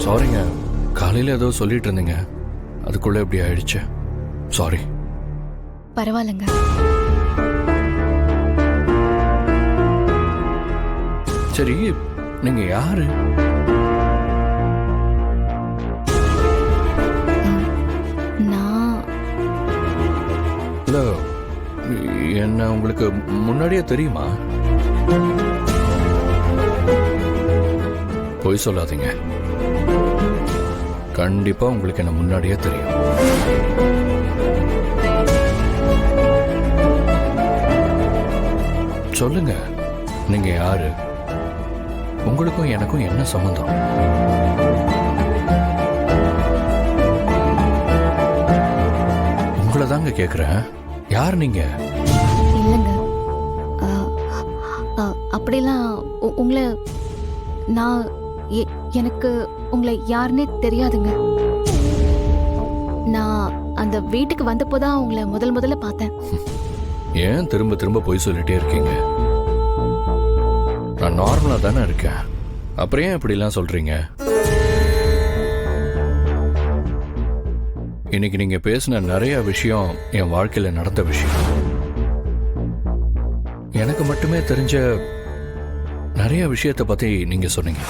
சாரிங்க, காலையில் ஏதோ சொல்லிட்டு இருந்தீங்க, அதுக்குள்ளே இப்படி ஆயிடுச்சு. சாரி. பரவாயில்லைங்க. சரி, நீங்க யாரு? நான் இல்ல, என்ன உங்களுக்கு முன்னாடியே தெரியுமா? பொய் சொல்லாதீங்க, கண்டிப்பா உங்களுக்கு என்ன முன்னாடியே தெரியும். சொல்லுங்க, நீங்க யாரு? உங்களுக்கும் எனக்கும் என்ன சம்பந்தம்? உங்களை தாங்க கேக்குறேன், யார் நீங்க? இல்லைங்க, அப்படிலாம் உங்களை நான் எனக்கு உங்களை யாருன்னே தெரியாதுங்க. நான் அந்த வீட்டுக்கு வந்தப்போதான் உங்களை முதல்ல பார்த்தேன். ஏன் திரும்ப திரும்ப பொய் சொல்லிட்டே இருக்கீங்க? நான் நார்மலா தானே இருக்கேன், அப்புறம் ஏன் இப்படிலாம் சொல்றீங்க? இன்னைக்கு நீங்க பேசின நிறைய விஷயம் என் வாழ்க்கையில நடந்த விஷயம். எனக்கு மட்டுமே தெரிஞ்ச நிறைய விஷயத்தை பத்தி நீங்க சொன்னீங்க.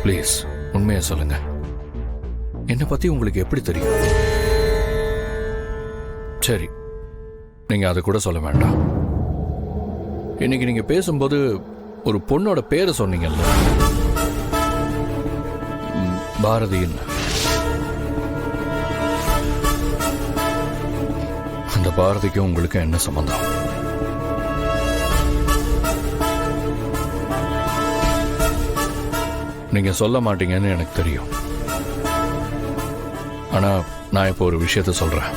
ப்ளீஸ் உண்மையா சொல்லுங்க, என்னை பத்தி உங்களுக்கு எப்படி தெரியும்? சரி, நீங்க அதை கூட சொல்ல வேண்டாம். இன்னைக்கு நீங்க பேசும்போது ஒரு பொண்ணோட பேரை சொன்னீங்கல்ல, பாரதின்னு. அந்த பாரதிக்கும் உங்களுக்கு என்ன சம்பந்தம்? நீங்க சொல்ல மாட்டீங்கன்னு எனக்கு தெரியும். ஆனா நான் இப்போ ஒரு விஷயத்த சொல்றேன்,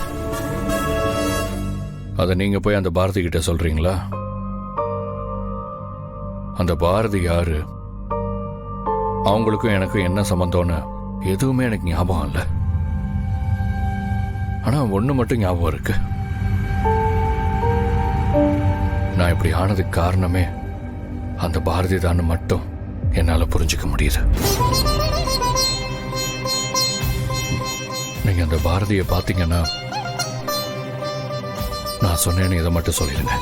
அதை நீங்க போய் அந்த பாரதி கிட்ட சொல்றீங்களா? அந்த பாரதி யாரு, அவங்களுக்கும் எனக்கும் என்ன சம்பந்தம்னு எதுவுமே எனக்கு ஞாபகம் இல்லை. ஆனா ஒண்ணு மட்டும் ஞாபகம் இருக்கு, நான் இப்படி ஆனதுக்கு காரணமே அந்த பாரதி தான் மட்டும் என்னால புரிஞ்சுக்க முடியுது. நீங்க அந்த பாரதியை பார்த்தீங்கன்னா நான் சொன்னேன்னு இதை மட்டும் சொல்லிடுங்க.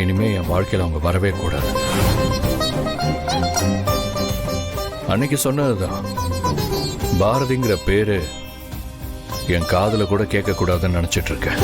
இனிமே என் வாழ்க்கையில் அவங்க வரவே கூடாது. அன்னைக்கு சொன்னதுதான், பாரதிங்கிற பேரு என் காதுல கூட கேட்க கூடாதுன்னு நினைச்சிட்டு இருக்கேன்.